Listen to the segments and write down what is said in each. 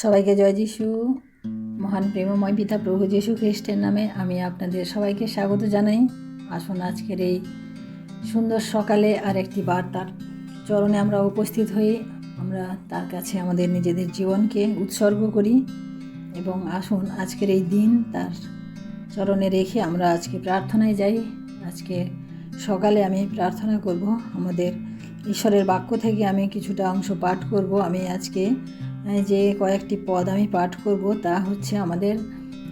সবাইকে জয় যিশু। মহান প্রেমময় পিতা প্রভু যিশু খ্রিস্টের নামে আমি আপনাদের সবাইকে স্বাগত জানাই। আসুন আজকের এই সুন্দর সকালে আর একটি বার্তার চরণে আমরা উপস্থিত হই। আমরা তার কাছে আমাদের নিজেদের জীবনকে উৎসর্গ করি এবং আসুন আজকের এই দিন তার চরণে রেখে আমরা আজকে প্রার্থনায় যাই। আজকে সকালে আমি প্রার্থনা করব, আমাদের ঈশ্বরের বাক্য থেকে আমি কিছুটা অংশ পাঠ করব। আমি আজকে যে কয়েকটি পদ আমি পাঠ করব তা হচ্ছে আমাদের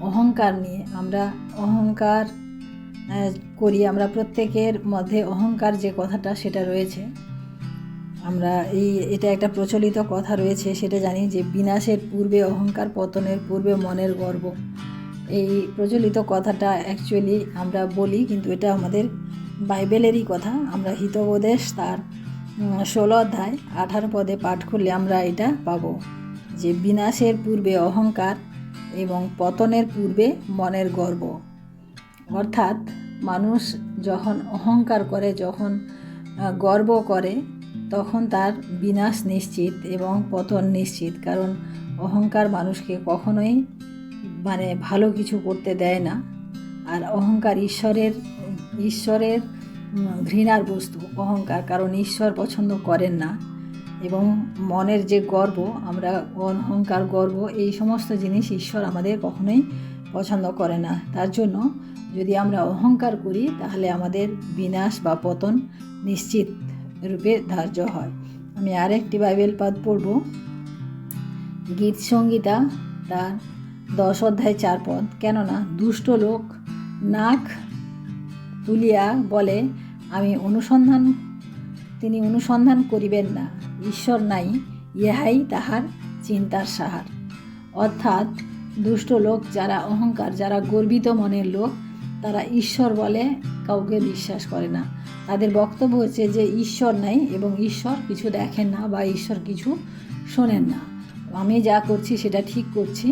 অহংকার নিয়ে। আমরা অহংকার করি, আমরা প্রত্যেকের মধ্যে অহংকার যে কথাটা সেটা রয়েছে। আমরা এটা একটা প্রচলিত কথা রয়েছে, সেটা জানি যে বিনাশের পূর্বে অহংকার, পতনের পূর্বে মনের গর্ব। এই প্রচলিত কথাটা অ্যাকচুয়ালি আমরা বলি, কিন্তু এটা আমাদের বাইবেলেরই কথা। আমরা হিতোপদেশ তার 16 অধ্যায় 18 পদে পাঠ করলে আমরা এটা পাবো যে বিনাশের পূর্বে অহংকার এবং পতনের পূর্বে মনের গর্ব। অর্থাৎ মানুষ যখন অহংকার করে, যখন গর্ব করে, তখন তার বিনাশ নিশ্চিত এবং পতন নিশ্চিত। কারণ অহংকার মানুষকে কখনোই ভালো কিছু করতে দেয় না। আর অহংকার ঈশ্বরের ঘৃণার বস্তু অহংকার, কারণ ঈশ্বর পছন্দ করেন না। এবং মনের যে গর্ব, আমরা অহংকার, গর্ব, এই সমস্ত জিনিস ঈশ্বর আমাদের কখনোই পছন্দ করে না। তার জন্য যদি আমরা অহংকার করি তাহলে আমাদের বিনাশ বা পতন নিশ্চিত রূপে ধার্য হয়। আমি আরেকটি বাইবেল পাঠ পড়ব, গীত সংহিতা তার 10 অধ্যায় 4 পদ। কেননা দুষ্ট লোক নাক তুলিয়া বলে, তিনি অনুসন্ধান করিবেন না, ঈশ্বর নাই, ইহাই তাহার চিন্তার সাহার। অর্থাৎ দুষ্ট লোক, যারা অহংকার, যারা গর্বিত মনের লোক, তারা ঈশ্বর বলে কাউকে বিশ্বাস করে না। তাদের বক্তব্য হচ্ছে যে ঈশ্বর নাই এবং ঈশ্বর কিছু দেখেন না বা ঈশ্বর কিছু শোনেন না। আমি যা করছি সেটা ঠিক করছি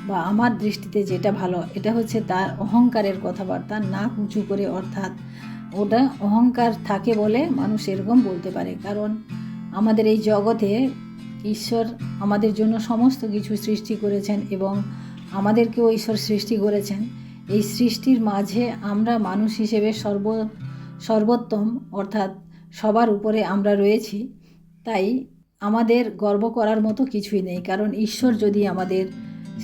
বা আমার দৃষ্টিতে যেটা ভালো, এটা হচ্ছে তার অহংকারের কথাবার্তা, নাক উঁচু করে। অর্থাৎ ওটা অহংকার থাকে বলে মানুষ এরকম বলতে পারে। কারণ আমাদের এই জগতে ঈশ্বর আমাদের জন্য সমস্ত কিছু সৃষ্টি করেছেন এবং আমাদেরকেও ঈশ্বর সৃষ্টি করেছেন। এই সৃষ্টির মাঝে আমরা মানুষ হিসেবে সর্বোত্তম, অর্থাৎ সবার উপরে আমরা রয়েছি। তাই আমাদের গর্ব করার মতো কিছুই নেই। কারণ ঈশ্বর যদি আমাদের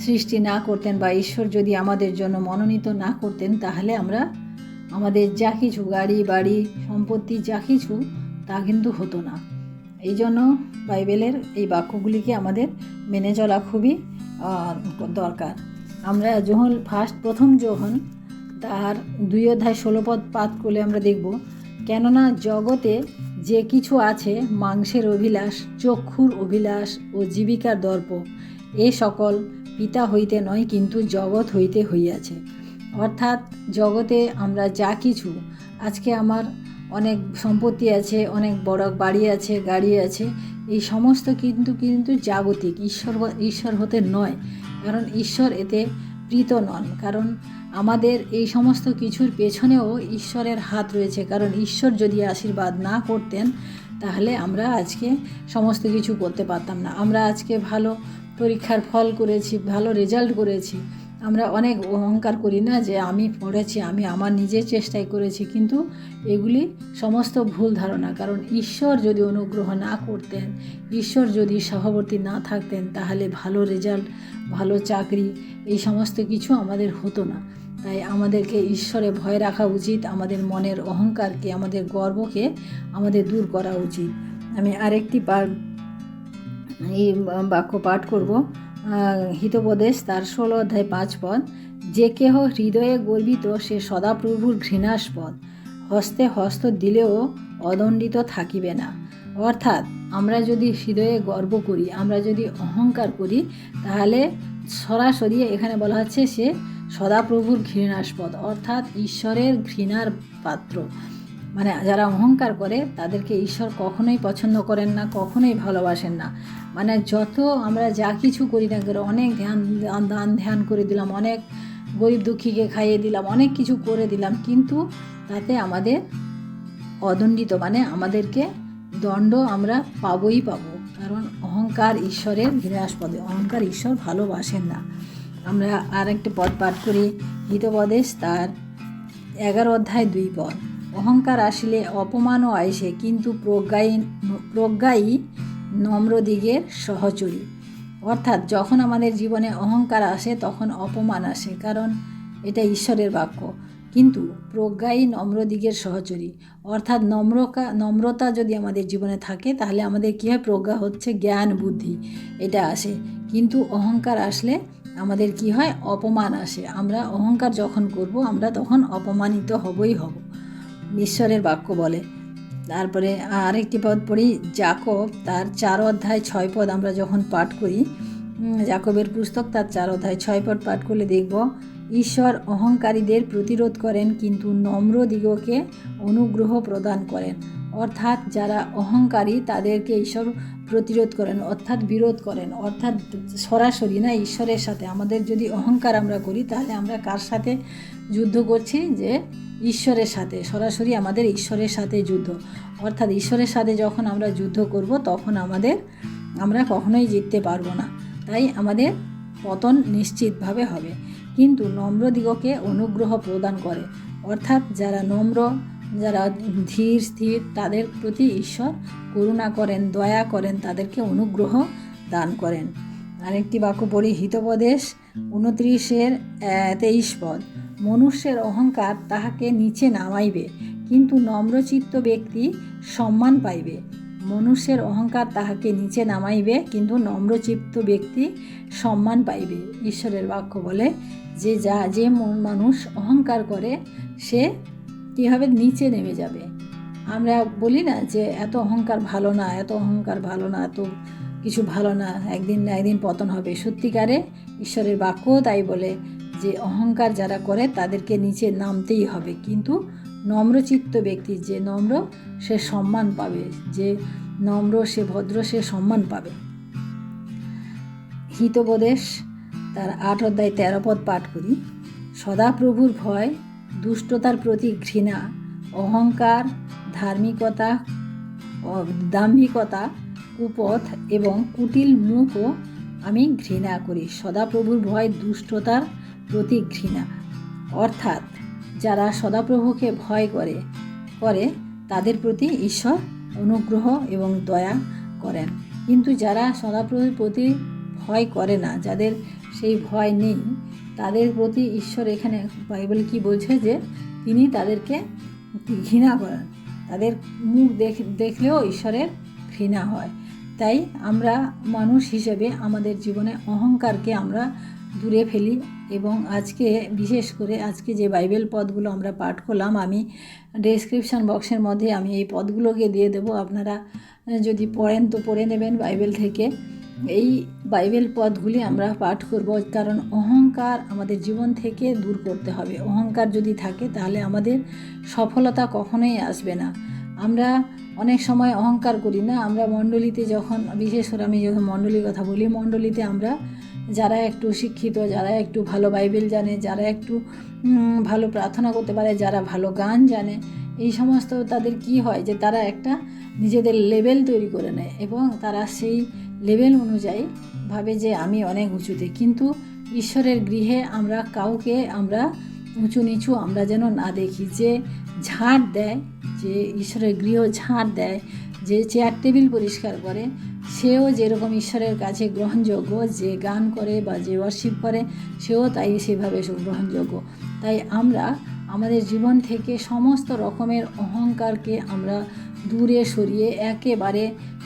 সৃষ্টি না করতেন বা ঈশ্বর যদি আমাদের জন্য মনোনীত না করতেন, তাহলে আমাদের যা কিছু গাড়ি বাড়ি সম্পত্তি যা কিছু তা কিন্তু হতো না। এই জন্য বাইবেলের এই বাক্যগুলিকে আমাদের মেনে চলা খুবই দরকার। আমরা প্রথম যোহন তার 2 অধ্যায় 16 পদ পাঠ করলে আমরা দেখব, কেননা জগতে যে কিছু আছে, মাংসের অভিলাষ, চক্ষুর অভিলাষ ও জীবিকার দর্প, এ সকল পিতা হইতে নয়, কিন্তু জগৎ হইতে হইয়াছে। অর্থাৎ জগতে আমরা যা কিছু, আজকে আমার অনেক সম্পত্তি আছে, অনেক বড় বাড়ি আছে, গাড়ি আছে, এই সমস্ত কিন্তু জাগতিক, ঈশ্বর হতে নয়। কারণ ঈশ্বর এতে প্রীত নন। কারণ আমাদের এই সমস্ত কিছুর পেছনেও ঈশ্বরের হাত রয়েছে। কারণ ঈশ্বর যদি আশীর্বাদ না করতেন তাহলে আমরা আজকে সমস্ত কিছু করতে পারতাম না। আমরা আজকে ভালো পরীক্ষার ফল করেছি, ভালো রেজাল্ট করেছি, আমরা অনেক অহংকার করি না যে আমি পড়েছি, আমি আমার নিজের চেষ্টায় করেছি, কিন্তু এগুলি সমস্ত ভুল ধারণা। কারণ ঈশ্বর যদি অনুগ্রহ না করতেন, ঈশ্বর যদি সহবর্তী না থাকতেন, তাহলে ভালো রেজাল্ট, ভালো চাকরি, এই সমস্ত কিছু আমাদের হতো না। তাই আমাদেরকে ঈশ্বরে ভয় রাখা উচিত। আমাদের মনের অহংকারকে, আমাদের গর্বকে আমাদের দূর করা উচিত। আমি আরেকটি এই বাক্য পাঠ করব, হিতোপদেশ তার 16 অধ্যায় 5 পদ। যে কেহ হৃদয়ে গর্বিত, সে সদাপ্রভুর ঘৃণাস্পদ, হস্তে হস্ত দিলেও অদণ্ডিত থাকিবে না। অর্থাৎ আমরা যদি হৃদয়ে গর্ব করি, আমরা যদি অহংকার করি, তাহলে সরাসরি এখানে বলা হচ্ছে সে সদাপ্রভুর ঘৃণাস্পদ, অর্থাৎ ঈশ্বরের ঘৃণার পাত্র। যারা অহংকার করে তাদেরকে ঈশ্বর কখনোই পছন্দ করেন না, কখনোই ভালোবাসেন না। যত আমরা যা কিছু করি না কেন, অনেক দান ধ্যান করে দিলাম, অনেক গরিব দুঃখীকে খাইয়ে দিলাম, অনেক কিছু করে দিলাম, কিন্তু তাতে আমাদের অদণ্ডিত, আমাদেরকে দণ্ড আমরা পাবই পাবো। কারণ অহংকার ঈশ্বরের বিনাশপদে, অহংকার ঈশ্বর ভালোবাসেন না। আমরা আর একটা পদ পাঠ করি, হিতোপদেশ তার 11 অধ্যায় 2 পদ। অহংকার আসিলে অপমানও আইসে, কিন্তু প্রজ্ঞাই নম্রদিগের সহচরী। অর্থাৎ যখন আমাদের জীবনে অহংকার আসে তখন অপমান আসে, কারণ এটা ঈশ্বরের বাক্য। কিন্তু প্রজ্ঞাই নম্রদিগের সহচরী, অর্থাৎ নম্রতা যদি আমাদের জীবনে থাকে তাহলে আমাদের কী হয়, প্রজ্ঞা হচ্ছে জ্ঞান বুদ্ধি, এটা আসে। কিন্তু অহংকার আসলে আমাদের কি হয়, অপমান আসে। আমরা অহংকার যখন করব আমরা তখন অপমানিত হবই হব, ঈশ্বরের বাক্য বলে। তারপরে আরেকটি পদ পড়ি, যাকব তার 4 অধ্যায় 6 পদ আমরা যখন পাঠ করি, যাকবের পুস্তক তার 4 অধ্যায় 6 পদ পাঠ করলে দেখব, ঈশ্বর অহংকারীদের প্রতিরোধ করেন, কিন্তু নম্রদিগকে অনুগ্রহ প্রদান করেন। অর্থাৎ যারা অহংকারী তাদেরকে ঈশ্বর প্রতিরোধ করেন, অর্থাৎ বিরোধ করেন, অর্থাৎ সরাসরি না, ঈশ্বরের সাথে। আমাদের যদি অহংকার আমরা করি তাহলে আমরা কার সাথে যুদ্ধ করছি, যে ঈশ্বরের সাথে, সরাসরি আমাদের ঈশ্বরের সাথে যুদ্ধ। অর্থাৎ ঈশ্বরের সাথে যখন আমরা যুদ্ধ করব তখন আমরা কখনোই জিততে পারবো না, তাই আমাদের পতন নিশ্চিতভাবে হবে। কিন্তু নম্রদিগকে অনুগ্রহ প্রদান করে, অর্থাৎ যারা নম্র, যারা ধীর স্থির, তাদের প্রতি ঈশ্বর করুণা করেন, দয়া করেন, তাদেরকে অনুগ্রহ দান করেন। আরেকটি বাক্য পড়ি, হিতোপদেশ 29-23 পদ। মনুষ্যের অহংকার তাহাকে নিচে নামাইবে, কিন্তু নম্রচিত্ত ব্যক্তি সম্মান পাইবে। মনুষ্যের অহংকার তাহাকে নিচে নামাইবে, কিন্তু নম্রচিত্ত ব্যক্তি সম্মান পাইবে। ঈশ্বরের বাক্য বলে যে মানুষ অহংকার করে সে কী হবে, নিচে নেমে যাবে। আমরা বলি না যে এত অহংকার ভালো না, এত অহংকার ভালো না, এত কিছু ভালো না, একদিন না একদিন পতন হবে। সত্যিকারে ঈশ্বরের বাক্যও তাই বলে যে অহংকার যারা করে তাদেরকে নিচে নামতেই হবে, কিন্তু নম্রচিত্ত ব্যক্তি, যে নম্র সে সম্মান পাবে, যে নম্র সে ভদ্র সে সম্মান পাবে। হিতোপদেশ তার 8 অধ্যায় 13 পদ পাঠ করি, সদাপ্রভুর ভয়, দুষ্টতার প্রতি ঘৃণা, অহংকার, দাম্ভিকতা, কুপথ এবং কুটিল মুখও আমি ঘৃণা করি। সদাপ্রভুর ভয়, দুষ্টতার প্রতি ঘৃণা, অর্থাৎ যারা সদাপ্রভুকে ভয় করে তাদের প্রতি ঈশ্বর অনুগ্রহ এবং দয়া করেন। কিন্তু যারা সদাপ্রভুর প্রতি ভয় করে না, যাদের সেই ভয় নেই, তাদের প্রতি ঈশ্বর, এখানে বাইবেল কি বলছে, যে তিনি তাদেরকে ঘৃণা করেন, তাদের মুখ দেখলেও ঈশ্বরের ঘৃণা হয়। তাই আমরা মানুষ হিসেবে আমাদের জীবনে অহংকারকে আমরা দূরে ফেলি। এবং আজকে বিশেষ করে আজকে যে বাইবেল পদগুলো আমরা পাঠ করলাম, আমি ডেসক্রিপশান বক্সের মধ্যে আমি এই পদগুলোকে দিয়ে দেবো, আপনারা যদি পড়েন তো পড়ে নেবেন বাইবেল থেকে। এই বাইবেল পদগুলি আমরা পাঠ করব, কারণ অহংকার আমাদের জীবন থেকে দূর করতে হবে। অহংকার যদি থাকে তাহলে আমাদের সফলতা কখনোই আসবে না। আমরা অনেক সময় অহংকার করি না, আমরা মণ্ডলীতে যখন, বিশেষ করে আমি যখন মণ্ডলীর কথা বলি, মণ্ডলীতে আমরা যারা একটু শিক্ষিত, যারা একটু ভালো বাইবেল জানে, যারা একটু ভালো প্রার্থনা করতে পারে, যারা ভালো গান জানে, এই সমস্ত তাদের কি হয়, যে তারা একটা নিজেদের লেভেল তৈরি করে নেয় এবং তারা সেই লেভেল অনুযায়ী ভাবে যে আমি অনেক উঁচুতে। কিন্তু ঈশ্বরের গৃহে আমরা কাউকে আমরা উঁচু নিচু আমরা যেন না দেখি। যে ঝাড় দেয়, যে ঈশ্বরের গৃহ ঝাড় দেয়, যে চেয়ার টেবিল পরিষ্কার করে, সেও যেরকম ঈশ্বরের কাছে গ্রহণযোগ্য, যে গান করে বা যে ওয়ার্শিপ করে সেও তাই সেভাবে গ্রহণযোগ্য। তাই আমরা আমাদের জীবন থেকে সমস্ত রকমের অহংকারকে আমরা দূরে সরিয়ে একেবারে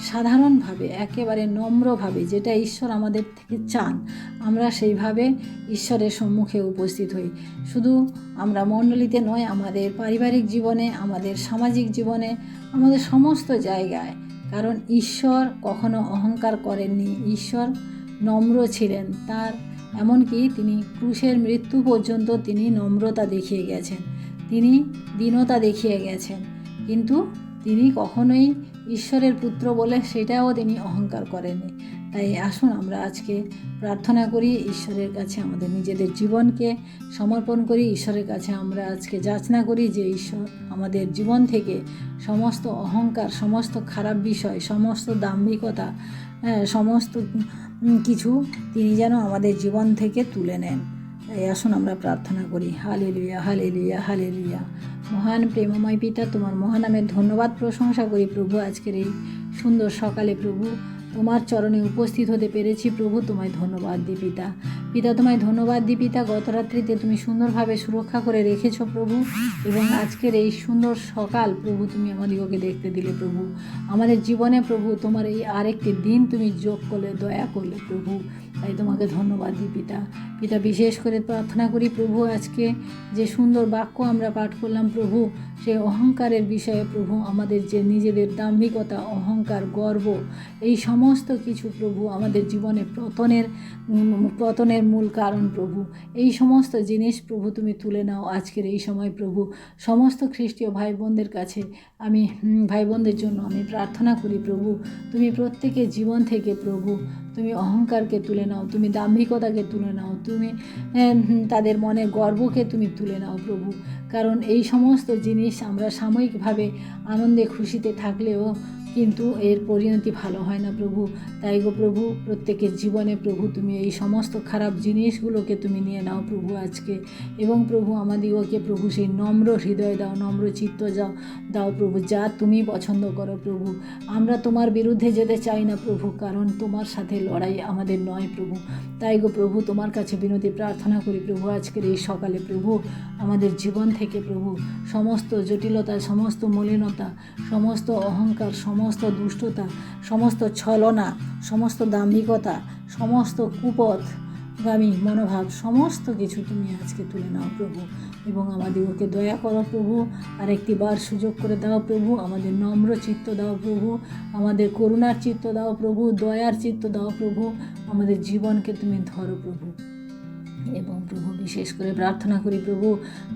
সাধারণভাবে, একেবারে নম্রভাবে, যেটা ঈশ্বর আমাদের থেকে চান, আমরা সেইভাবে ঈশ্বরের সম্মুখে উপস্থিত হই। শুধু আমরা মণ্ডলীতে নয়, আমাদের পারিবারিক জীবনে, আমাদের সামাজিক জীবনে, আমাদের সমস্ত জায়গায়। কারণ ঈশ্বর কখনো অহংকার করেননি, ঈশ্বর নম্র ছিলেন। তার এমনকি তিনি ক্রুশের মৃত্যু পর্যন্ত তিনি নম্রতা দেখিয়ে গেছেন, তিনি দীনতা দেখিয়ে গেছেন, কিন্তু তিনি কখনোই ঈশ্বরের পুত্র বলে সেটাও তিনি অহংকার করেননি। তাই আসুন আমরা আজকে প্রার্থনা করি, ঈশ্বরের কাছে আমাদের নিজেদের জীবনকে সমর্পণ করি, ঈশ্বরের কাছে আমরা আজকে যাচনা করি যে ঈশ্বর আমাদের জীবন থেকে সমস্ত অহংকার, সমস্ত খারাপ বিষয়, সমস্ত দাম্ভিকতা, সমস্ত কিছু তিনি যেন আমাদের জীবন থেকে তুলে নেন। তাই আসুন আমরা প্রার্থনা করি। Hallelujah, hallelujah, hallelujah. মহান প্রেমময় পিতা, তোমার মহানামের ধন্যবাদ প্রশংসা করি প্রভু। আজকের এই সুন্দর সকালে প্রভু তোমার চরণে উপস্থিত হতে পেরেছি প্রভু, তোমায় ধন্যবাদ দিই পিতা। পিতা তোমায় ধন্যবাদ দিই পিতা, গত রাত্রিতে তুমি সুন্দরভাবে সুরক্ষা করে রেখেছ প্রভু, এবং আজকের এই সুন্দর সকাল প্রভু তুমি আমাদিগকে দেখতে দিলে প্রভু। আমাদের জীবনে প্রভু তোমার এই আরেকটি দিন তুমি যোগ করলে, দয়া করলে প্রভু, তাই তোমাকে ধন্যবাদ দিই পিতা। পিতা বিশেষ করে প্রার্থনা করি প্রভু, আজকে যে সুন্দর বাক্য আমরা পাঠ করলাম প্রভু, সেই অহংকারের বিষয়ে প্রভু, আমাদের যে নিজেদের দাম্ভিকতা, অহংকার, গর্ব, এই সমস্ত কিছু প্রভু আমাদের জীবনে পতনের মূল কারণ প্রভু। এই সমস্ত জিনিস প্রভু তুমি তুলে নাও আজকের এই সময় প্রভু। সমস্ত খ্রিস্টীয় ভাই বোনদের কাছে আমি ভাই বোনদের জন্য আমি প্রার্থনা করি প্রভু, তুমি প্রত্যেকের জীবন থেকে প্রভু তুমি অহংকারকে তুলে নাও, তুমি দাম্ভিকতাকে তুলে নাও, তুমি তাদের মনে গর্বকে তুমি তুলে নাও প্রভু। কারণ এই সমস্ত জিনিস আমরা সাময়িকভাবে আনন্দে খুশিতে থাকলেও কিন্তু এর পরিণতি ভালো হয় না প্রভু। তাই গো প্রভু, প্রত্যেকের জীবনে প্রভু তুমি এই সমস্ত খারাপ জিনিসগুলোকে তুমি নিয়ে নাও প্রভু আজকে। এবং প্রভু আমাদিগকে প্রভু সেই নম্র হৃদয় দাও, নম্র চিত্ত দাও প্রভু, যা তুমি পছন্দ করো প্রভু। আমরা তোমার বিরুদ্ধে যেতে চাই না প্রভু, কারণ তোমার সাথে লড়াই আমাদের নয় প্রভু। তাই গো প্রভু, তোমার কাছে বিনতি প্রার্থনা করি প্রভু, আজকের এই সকালে প্রভু আমাদের জীবন থেকে প্রভু সমস্ত জটিলতা, সমস্ত মলিনতা, সমস্ত অহংকার, সমস্ত দুষ্টতা, সমস্ত ছলনা, সমস্ত দাম্ভিকতা, সমস্ত কুপথগামী মনোভাব, সমস্ত কিছু তুমি আজকে তুলে নাও প্রভু। এবং আমাদেরকে দয়া করো প্রভু, আরেকটি বার সুযোগ করে দাও প্রভু, আমাদের নম্র চিত্ত দাও প্রভু, আমাদের করুণার চিত্ত দাও প্রভু, দয়ার চিত্ত দাও প্রভু, আমাদের জীবনকে তুমি ধরো প্রভু। এবং প্রভু বিশেষ করে প্রার্থনা করি প্রভু,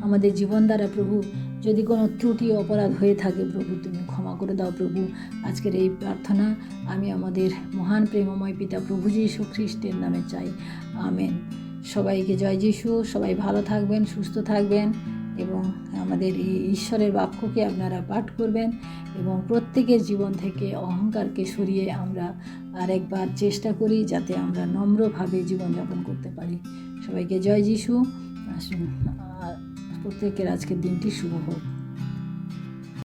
আমাদের জীবন দ্বারা প্রভু যদি কোনো ত্রুটি অপরাধ হয়ে থাকে প্রভু তুমি ক্ষমা করে দাও প্রভু। আজকের এই প্রার্থনা আমি আমাদের মহান প্রেমময় পিতা প্রভু যীশু খ্রিস্টের নামে চাই, আমেন। সবাইকে জয় যীশু। সবাই ভালো থাকবেন, সুস্থ থাকবেন, এবং আমাদের এই ঈশ্বরের বাক্যকে আপনারা পাঠ করবেন, এবং প্রত্যেকের জীবন থেকে অহংকারকে সরিয়ে আমরা আরেকবার চেষ্টা করি যাতে আমরা নম্রভাবে জীবনযাপন করতে পারি। সবাইকে জয় যীশু। আসুন, প্রত্যেকের আজকের দিনটি শুভ হোক।